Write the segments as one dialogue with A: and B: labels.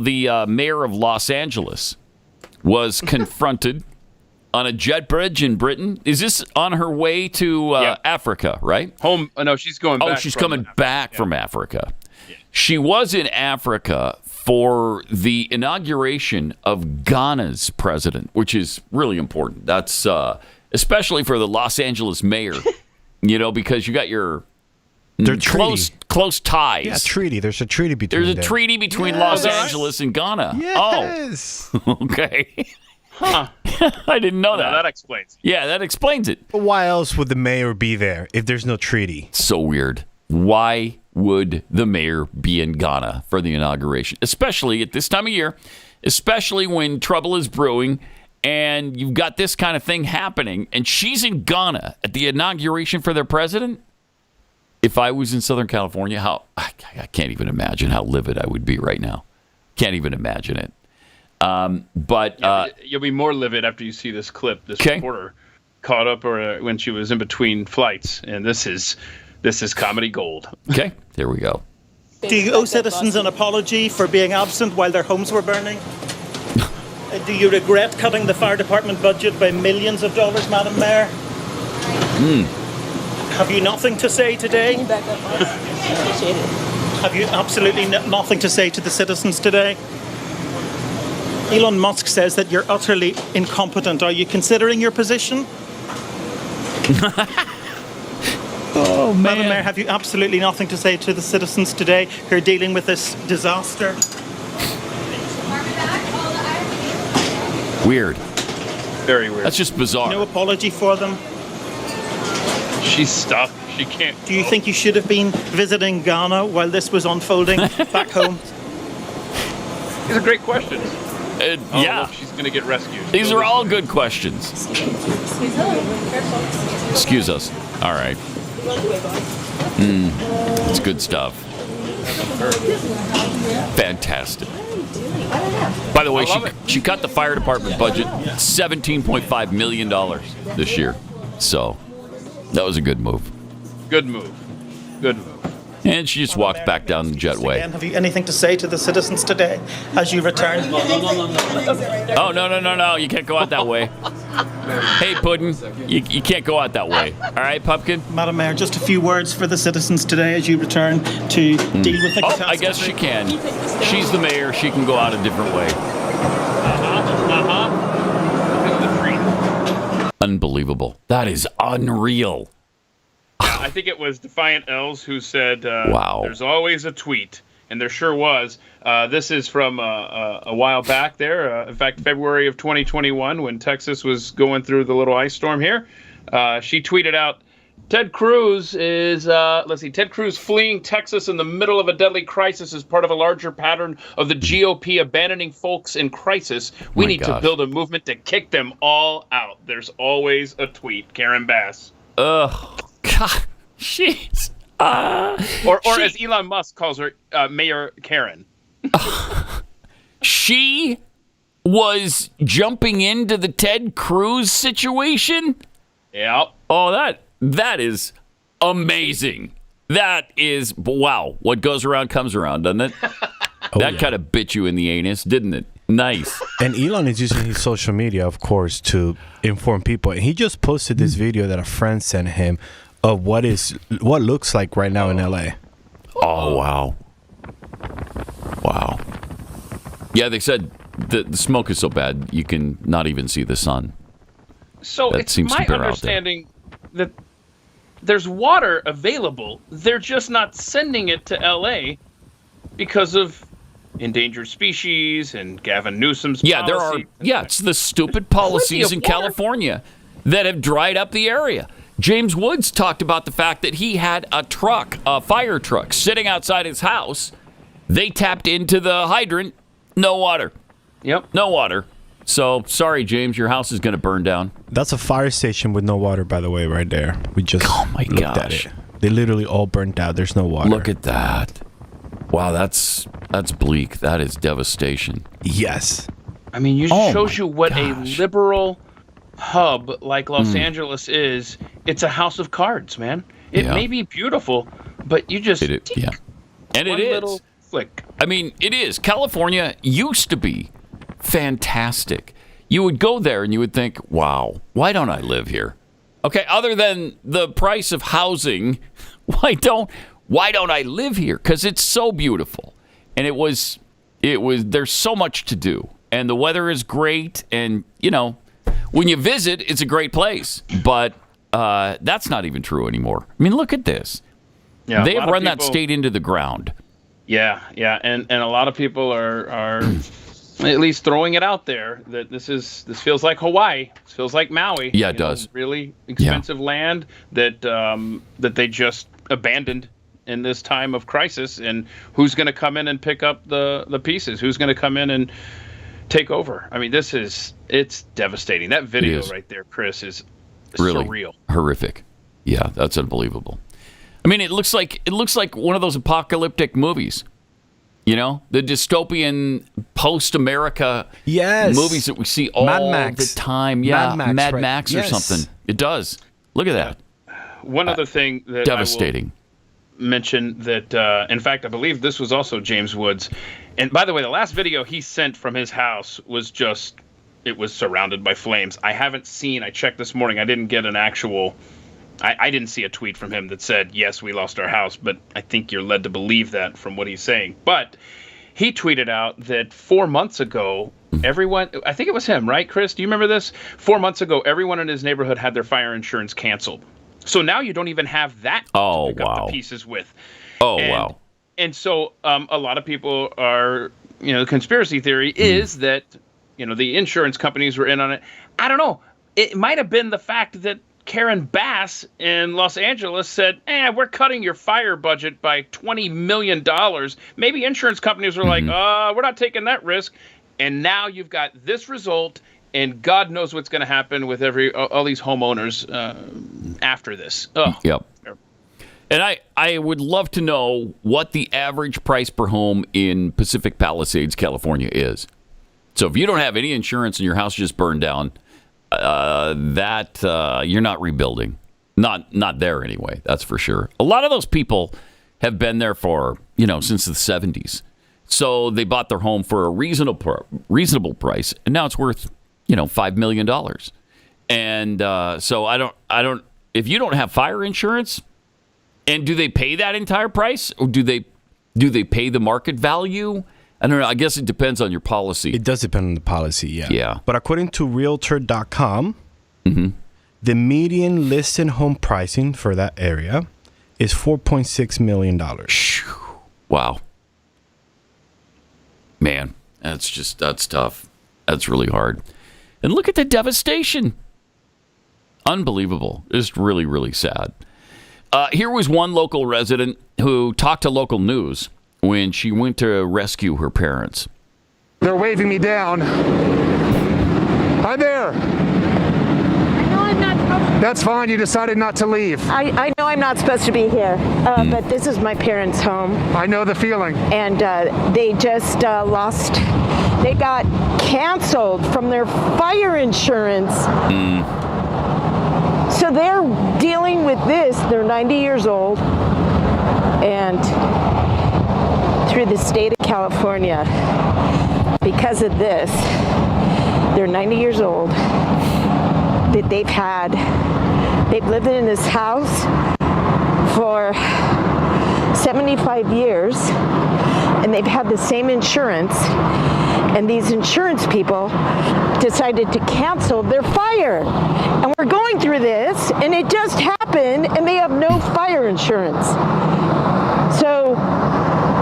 A: the mayor of Los Angeles was confronted on a jet bridge in Britain. Is this on her way to Africa, right?
B: Home? No, she's going back.
A: Oh, she's coming back from Africa. Yeah. She was in Africa for the inauguration of Ghana's president, which is really important. That's especially for the Los Angeles mayor, because you got your close ties.
C: Yeah, treaty. There's a treaty between
A: There's a treaty between Los Angeles and Ghana.
C: Yes.
A: Oh, okay. Huh. I didn't know that.
B: That explains.
A: Yeah, that explains it.
C: But why else would the mayor be there if there's no treaty?
A: So weird. Why would the mayor be in Ghana for the inauguration, especially at this time of year, especially when trouble is brewing and you've got this kind of thing happening, and she's in Ghana at the inauguration for their president? If I was in Southern California, I can't even imagine how livid I would be right now. Can't even imagine it. But
B: you'll be more livid after you see this clip. This reporter caught up when she was in between flights, and this is comedy gold.
A: Okay, there we go.
D: Do you owe citizens an apology for being absent while their homes were burning? Do you regret cutting the fire department budget by millions of dollars, Madam Mayor? Have you nothing to say today?
E: Can you back up, Appreciate it.
D: Have you absolutely nothing to say to the citizens today? Elon Musk says that you're utterly incompetent. Are you considering your position?
A: Oh, man.
D: Madam Mayor, have you absolutely nothing to say to the citizens today who are dealing with this disaster?
A: Weird.
B: Very weird.
A: That's just bizarre.
D: No apology for them?
B: She's stuck. She can't.
D: Do you think you should have been visiting Ghana while this was unfolding back home?
B: These are great questions.
A: Yeah.
B: Look, she's going to get rescued.
A: These are all good questions. Excuse us. All right. It's good stuff. Fantastic. By the way, she cut the fire department budget $17.5 million this year. So that was a good move.
B: Good move.
A: And she just walked back down the jetway.
D: Have you anything to say to the citizens today as you return?
A: Oh, no. You can't go out that way. Hey, Puddin', you can't go out that way. All right, Pumpkin?
D: Madam Mayor, just a few words for the citizens today as you return to deal with the catastrophe.
A: I guess she can. She's the mayor. She can go out a different way. Unbelievable. That is unreal.
B: I think it was Defiant Elves who said,
A: wow.
B: There's always a tweet. And there sure was. This is from a while back there. In fact, February of 2021, when Texas was going through the little ice storm here. She tweeted out, Ted Cruz is, Ted Cruz fleeing Texas in the middle of a deadly crisis as part of a larger pattern of the GOP abandoning folks in crisis. We need to build a movement to kick them all out. There's always a tweet. Karen Bass.
A: Ugh. God. Jeez.
B: Or as Elon Musk calls her, Mayor Karen.
A: She was jumping into the Ted Cruz situation?
B: Yep.
A: Oh, that is amazing. That is, wow. What goes around comes around, doesn't it? That kind of bit you in the anus, didn't it? Nice.
C: And Elon is using his social media, of course, to inform people. And he just posted this video that a friend sent him of what looks like right now in LA.
A: Oh, wow. Wow. Yeah, they said the smoke is so bad you can not even see the sun.
B: So it's my understanding that there's water available. They're just not sending it to LA because of endangered species and Gavin Newsom's policy.
A: It's the stupid policies in California that have dried up the area. James Woods talked about the fact that he had a fire truck, sitting outside his house. They tapped into the hydrant. No water.
B: Yep.
A: No water. So, sorry, James, your house is going to burn down.
C: That's a fire station with no water, by the way, right there. We just looked at it. They literally all burnt out. There's no water.
A: Look at that. Wow, that's bleak. That is devastation.
C: Yes.
B: I mean, it shows you what a liberal hub like Los Angeles is. It's a house of cards, man. It may be beautiful, but you just
A: And it is.
B: Little flick.
A: I mean, it is. California used to be fantastic. You would go there and you would think, wow, why don't I live here? Okay, other than the price of housing, why don't I live here? Because it's so beautiful. And there's so much to do. And the weather is great. And, when you visit, it's a great place. But that's not even true anymore. I mean, look at this.
B: Yeah,
A: they have run that state into the ground.
B: Yeah. And a lot of people are at least throwing it out there that this feels like Hawaii. This feels like Maui.
A: Yeah, it does.
B: Really expensive land that they just abandoned in this time of crisis. And who's going to come in and pick up the pieces? Who's going to come in and take over? I mean, it's devastating. That video right there, Chris, is
A: really
B: surreal.
A: Horrific. Yeah, that's unbelievable. I mean, it looks like one of those apocalyptic movies. The dystopian post-America movies that we see all the time. Yeah, Mad Max or something. It does. Look at that.
B: One other thing that
A: devastating.
B: I will mention that, in fact, I believe this was also James Woods. And by the way, the last video he sent from his house was it was surrounded by flames. I checked this morning, I didn't get an actual... I didn't see a tweet from him that said, yes, we lost our house, but I think you're led to believe that from what he's saying. But he tweeted out that 4 months ago, everyone, I think it was him, right, Chris? Do you remember this? 4 months ago, everyone in his neighborhood had their fire insurance canceled. So now you don't even have that to pick up the pieces with.
A: Wow.
B: And so a lot of people are, the conspiracy theory is that, the insurance companies were in on it. I don't know. It might have been the fact that Karen Bass in Los Angeles said, we're cutting your fire budget by $20 million. Maybe insurance companies were like, we're not taking that risk. And now you've got this result, and God knows what's going to happen with all these homeowners after this. Ugh.
A: Yep. And I would love to know what the average price per home in Pacific Palisades, California is. So if you don't have any insurance and your house just burned down, you're not rebuilding. Not there anyway, that's for sure. A lot of those people have been there for, since the 70s. So they bought their home for a reasonable price, and now it's worth, $5 million. And so I don't, if you don't have fire insurance, and do they pay that entire price, or do they pay the market value? I don't know. I guess it depends on your policy.
C: It does depend on the policy, yeah.
A: Yeah.
C: But according to Realtor.com, the median listed home pricing for that area is $4.6 million.
A: Wow. Man, that's tough. That's really hard. And look at the devastation. Unbelievable. It's really, really sad. Here was one local resident who talked to local news when she went to rescue her parents.
F: They're waving me down. Hi there.
E: I know I'm not supposed to.
F: That's fine. You decided not to leave.
E: I know I'm not supposed to be here, but this is my parents' home.
F: I know the feeling.
E: And they just lost. They got canceled from their fire insurance. So they're dealing with this. They're 90 years old. And through the state of California, because of this, they're 90 years old, that they've lived in this house for 75 years, and they've had the same insurance, and these insurance people decided to cancel their fire. And we're going through this, and it just happened, and they have no fire insurance. So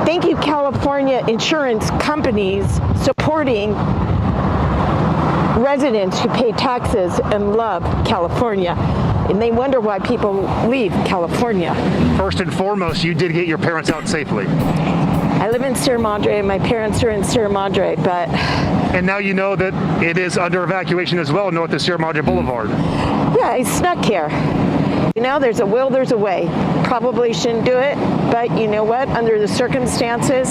E: thank you, California insurance companies, supporting residents who pay taxes and love California. And they wonder why people leave California.
F: First and foremost, you did get your parents out safely.
E: I live in Sierra Madre. My parents are in Sierra Madre, but...
F: And now you know that it is under evacuation as well, north of Sierra Madre Boulevard.
E: Yeah, I snuck here. There's a will, there's a way. Probably shouldn't do it, but you know what? Under the circumstances,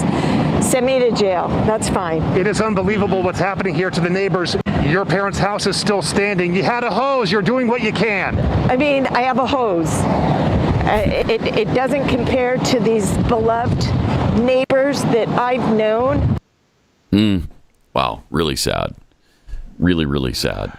E: send me to jail. That's fine.
F: It is unbelievable what's happening here to the neighbors. Your parents' house is still standing. You had a hose. You're doing what you can.
E: I mean, I have a hose. It doesn't compare to these beloved neighbors firefighters that I've known.
A: Wow, really sad. Really, really sad.